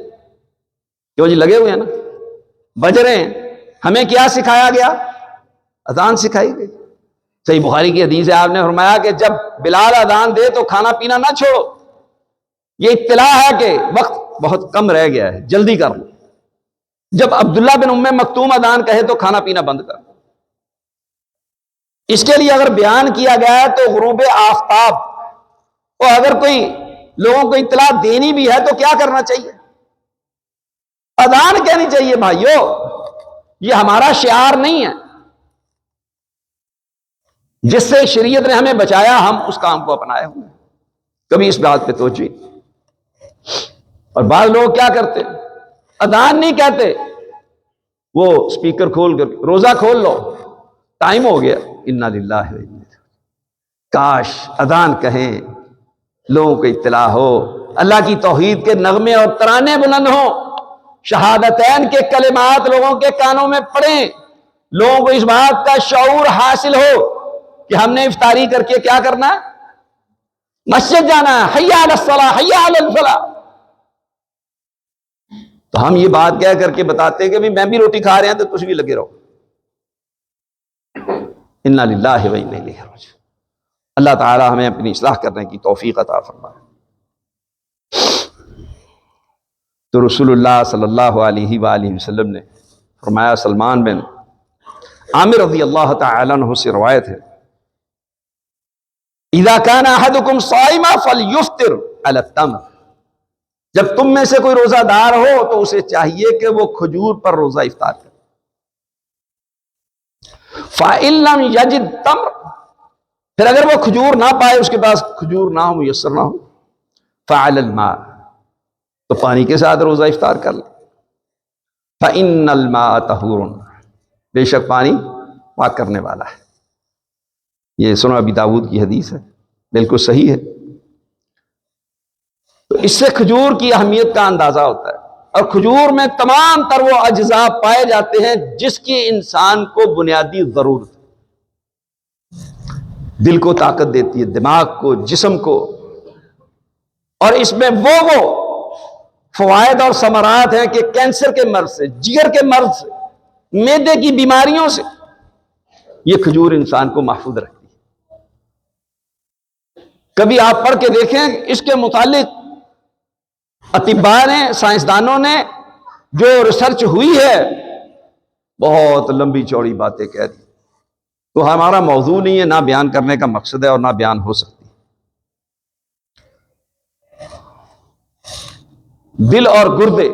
کیوں جی لگے ہوئے ہیں نا، بج رہے ہیں۔ ہمیں کیا سکھایا گیا؟ اذان سکھائی گئی۔ صحیح بخاری کی حدیث ہے، آپ نے فرمایا کہ جب بلال اذان دے تو کھانا پینا نہ چھوڑو، یہ اطلاع ہے کہ وقت بہت کم رہ گیا ہے، جلدی کر لو۔ جب عبداللہ بن ام مکتوم اذان کہے تو کھانا پینا بند کر دو۔ اس کے لیے اگر بیان کیا گیا ہے تو غروب آفتاب، اور اگر کوئی لوگوں کو اطلاع دینی بھی ہے تو کیا کرنا چاہیے؟ اذان کہنی چاہیے۔ بھائیو، یہ ہمارا شعار نہیں ہے، جس سے شریعت نے ہمیں بچایا ہم اس کام کو اپنائے ہوئے ہیں، کبھی اس بات پہ توجہ۔ اور بعض لوگ کیا کرتے، اذان نہیں کہتے، وہ سپیکر کھول کر روزہ کھول لو، ٹائم ہو گیا، انا للہ و انا الیہ راجعون۔ کاش اذان کہیں، لوگوں کو اطلاع ہو، اللہ کی توحید کے نغمے اور ترانے بلند ہوں، شہادتین کے کلمات لوگوں کے کانوں میں پڑیں، لوگوں کو اس بات کا شعور حاصل ہو کہ ہم نے افطاری کر کے کیا کرنا ہے؟ مسجد جانا ہے، حی علی الصلاۃ، حی علی الفلاح۔ تو ہم یہ بات کہہ کر کے بتاتے ہیں کہ میں بھی روٹی کھا رہے ہیں تو تجھ بھی لگے رہو۔ انا للہ و انا الیہ راجعون۔ اللہ تعالی ہمیں اپنی اصلاح کرنے کی توفیق عطا فرمائے۔ تو رسول اللہ صلی اللہ علیہ وآلہ وسلم نے فرمایا، سلمان بن عامر رضی اللہ تعالی عنہ سے روایت ہے، اذا کان احدکم صائما فلیفطر علی التمر، جب تم میں سے کوئی روزہ دار ہو تو اسے چاہیے کہ وہ کھجور پر روزہ افطار کرے۔ فَإِن لَّمْ يَجِدْ تَمْرًا، پھر اگر وہ کھجور نہ پائے، اس کے پاس کھجور نہ ہو، میسر نہ ہو، فَعَلَى الْمَاءِ، تو پانی کے ساتھ روزہ افطار کر لے۔ فَإِنَّ الْمَاءَ طَهُورٌ، بے شک پانی پاک کرنے والا ہے۔ یہ سنن ابی داؤد کی حدیث ہے، بالکل صحیح ہے۔ تو اس سے کھجور کی اہمیت کا اندازہ ہوتا ہے، اور کھجور میں تمام تر وہ اجزاء پائے جاتے ہیں جس کی انسان کو بنیادی ضرورت ہے۔ دل کو طاقت دیتی ہے، دماغ کو، جسم کو، اور اس میں وہ فوائد اور ثمرات ہیں کہ کینسر کے مرض سے، جگر کے مرض سے، معدے کی بیماریوں سے یہ کھجور انسان کو محفوظ رکھتی ہے۔ کبھی آپ پڑھ کے دیکھیں اس کے متعلق اطباء نے، سائنسدانوں نے جو ریسرچ ہوئی ہے، بہت لمبی چوڑی باتیں کہہ دی، تو ہمارا موضوع نہیں ہے، نہ بیان کرنے کا مقصد ہے اور نہ بیان ہو سکتی۔ دل اور گردے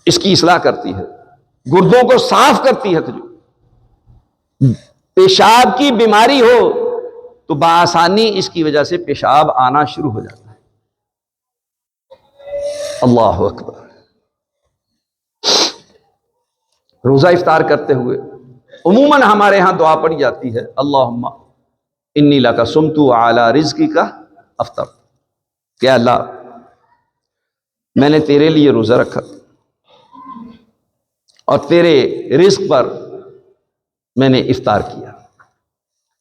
اس کی اصلاح کرتی ہے، گردوں کو صاف کرتی ہے۔ پیشاب کی بیماری ہو تو بآسانی اس کی وجہ سے پیشاب آنا شروع ہو جاتا ہے۔ اللہ اکبر۔ روزہ افطار کرتے ہوئے عموماً ہمارے ہاں دعا پڑھی جاتی ہے، اللہم انی لک صمت علی رزقک افطرت، کہ اللہ میں نے تیرے لیے روزہ رکھا اور تیرے رزق پر میں نے افطار کیا۔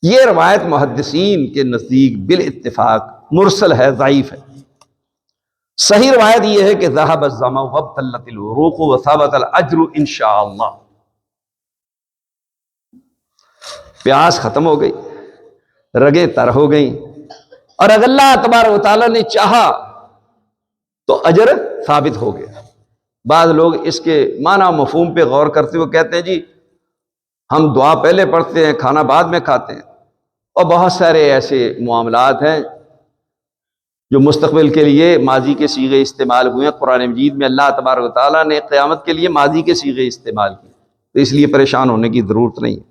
یہ روایت محدثین کے نزدیک بالاتفاق مرسل ہے، ضعیف ہے۔ صحیح روایت یہ ہے کہ ذهب الظمأ وابتلت العروق وثبت الاجر انشاءاللہ، پیاس ختم ہو گئی، رگیں تر ہو گئیں، اور اگر اللہ تبارک و تعالیٰ نے چاہا تو اجر ثابت ہو گیا۔ بعض لوگ اس کے معنی و مفہوم پہ غور کرتے ہوئے کہتے ہیں جی ہم دعا پہلے پڑھتے ہیں، کھانا بعد میں کھاتے ہیں، اور بہت سارے ایسے معاملات ہیں جو مستقبل کے لیے ماضی کے صیغے استعمال ہوئے ہیں قرآن مجید میں، اللہ تبارک و تعالیٰ نے قیامت کے لیے ماضی کے صیغے استعمال کیے، تو اس لیے پریشان ہونے کی ضرورت نہیں ہے۔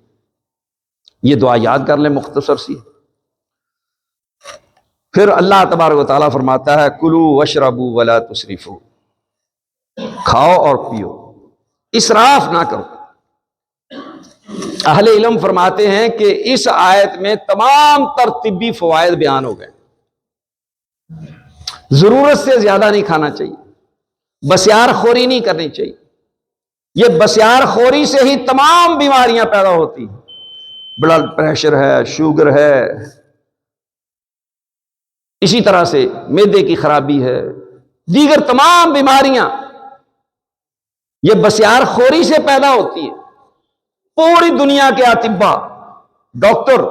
یہ دعا یاد کر لیں مختصر سی۔ پھر اللہ تبارک و تعالیٰ فرماتا ہے کلو وشربو ولا تسرفو، کھاؤ اور پیو، اسراف نہ کرو۔ اہل علم فرماتے ہیں کہ اس آیت میں تمام تر طبی فوائد بیان ہو گئے۔ ضرورت سے زیادہ نہیں کھانا چاہیے، بسیار خوری نہیں کرنی چاہیے۔ یہ بسیار خوری سے ہی تمام بیماریاں پیدا ہوتی ہیں، بلڈ پریشر ہے، شوگر ہے، اسی طرح سے معدے کی خرابی ہے، دیگر تمام بیماریاں یہ بسیار خوری سے پیدا ہوتی ہے۔ پوری دنیا کے اطباء، ڈاکٹر،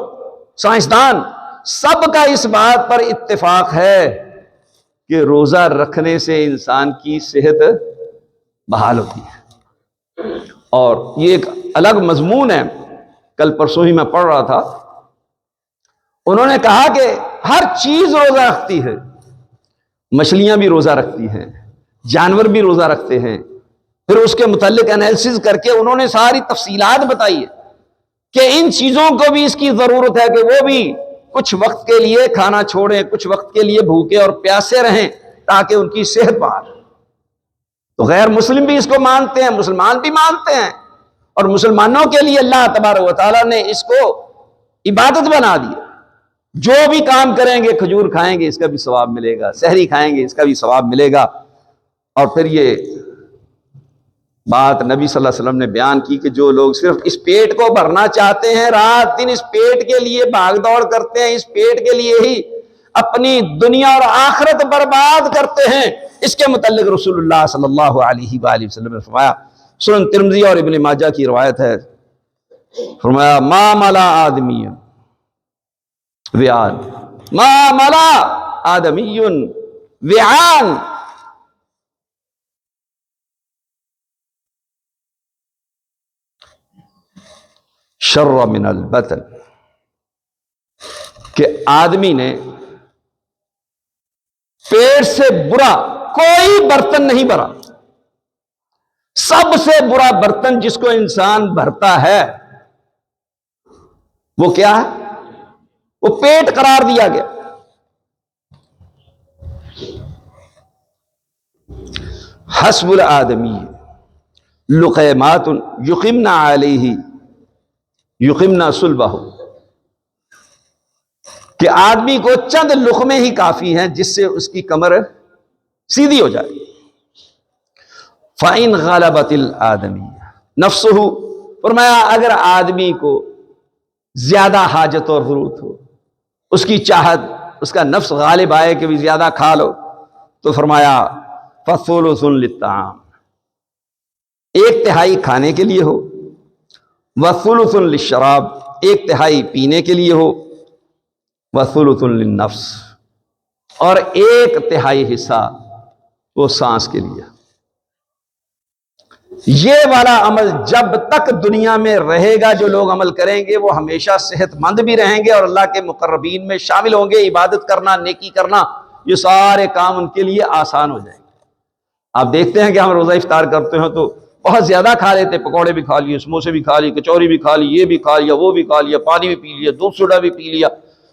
سائنسدان، سب کا اس بات پر اتفاق ہے کہ روزہ رکھنے سے انسان کی صحت بحال ہوتی ہے۔ اور یہ ایک الگ مضمون ہے، کل پرسوں ہی میں پڑھ رہا تھا، انہوں نے کہا کہ ہر چیز روزہ رکھتی ہے، مچھلیاں بھی روزہ رکھتی ہیں، جانور بھی روزہ رکھتے ہیں۔ پھر اس کے متعلق انالیسز کر کے انہوں نے ساری تفصیلات بتائی ہے کہ ان چیزوں کو بھی اس کی ضرورت ہے کہ وہ بھی کچھ وقت کے لیے کھانا چھوڑیں، کچھ وقت کے لیے بھوکے اور پیاسے رہیں تاکہ ان کی صحت بحال ہو۔ تو غیر مسلم بھی اس کو مانتے ہیں، مسلمان بھی مانتے ہیں، اور مسلمانوں کے لیے اللہ تبارک و تعالیٰ نے اس کو عبادت بنا دیا۔ جو بھی کام کریں گے، کھجور کھائیں گے اس کا بھی ثواب ملے گا، سحری کھائیں گے اس کا بھی ثواب ملے گا۔ اور پھر یہ بات نبی صلی اللہ علیہ وسلم نے بیان کی کہ جو لوگ صرف اس پیٹ کو بھرنا چاہتے ہیں، رات دن اس پیٹ کے لیے بھاگ دوڑ کرتے ہیں، اس پیٹ کے لیے ہی اپنی دنیا اور آخرت برباد کرتے ہیں، اس کے متعلق رسول اللہ صلی اللہ علیہ وآلہ وسلم نے فرمایا، سنن ترمذی اور ابن ماجہ کی روایت ہے، فرمایا ما ملا آدمی وعان، ما ملا آدمی وعان شر من البطن، کہ آدمی نے پیٹ سے برا کوئی برتن نہیں بھرا۔ سب سے برا برتن جس کو انسان بھرتا ہے وہ کیا ہے؟ وہ پیٹ قرار دیا گیا۔ حسب الآدمی لقیمات یقمنا علیہ یقمنا صلبہ، کہ آدمی کو چند لقمے ہی کافی ہیں جس سے اس کی کمر سیدھی ہو جائے۔ فَإِنْ غَلَبَتِ الْآدَمِيَّ نَفْسُهُ، فرمایا اگر آدمی کو زیادہ حاجت اور ضرورت ہو، اس کی چاہت، اس کا نفس غالب آئے کہ بھی زیادہ کھا لو، تو فرمایا فَثُلُثٌ لِلطَّعَامِ، 1/3 کھانے کے لیے ہو، وَثُلُثٌ لِلشَّرَابِ، 1/3 پینے کے لیے ہو، وَثُلُثٌ لِلنَّفْسِ، اور 1/3 حصہ وہ سانس کے لیے۔ یہ والا عمل جب تک دنیا میں رہے گا، جو لوگ عمل کریں گے وہ ہمیشہ صحت مند بھی رہیں گے اور اللہ کے مقربین میں شامل ہوں گے۔ عبادت کرنا، نیکی کرنا، یہ سارے کام ان کے لیے آسان ہو جائیں گے۔ آپ دیکھتے ہیں کہ ہم روزہ افطار کرتے ہیں تو بہت زیادہ کھا لیتے ہیں، پکوڑے بھی کھا لیے، سموسے بھی کھا لیے، کچوری بھی کھا لی، یہ بھی کھا لیا، وہ بھی کھا لیا، پانی بھی پی لیا، دودھ سوڈا بھی پی لیا،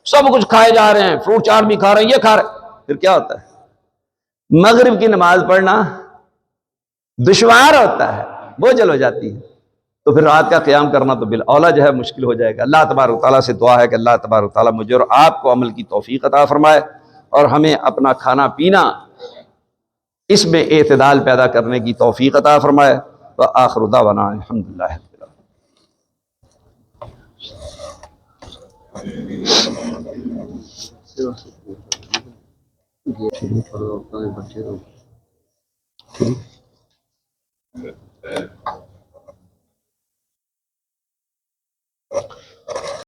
سب کچھ کھائے جا رہے ہیں، فروٹ چاٹ بھی کھا رہے ہیں، یہ کھا رہے ہیں۔ پھر کیا ہوتا ہے؟ مغرب کی نماز پڑھنا دشوار ہوتا ہے، بوجھل ہو جاتی ہے، تو پھر رات کا قیام کرنا تو بالاولیٰ جو ہے مشکل ہو جائے گا۔ اللہ تبارک و تعالیٰ سے دعا ہے کہ اللہ تبارک و تعالیٰ مجھے اور آپ کو عمل کی توفیق عطا فرمائے، اور ہمیں اپنا کھانا پینا اس میں اعتدال پیدا کرنے کی توفیق عطا فرمائے۔ وآخر دعوانا الحمدللہ رب العالمین۔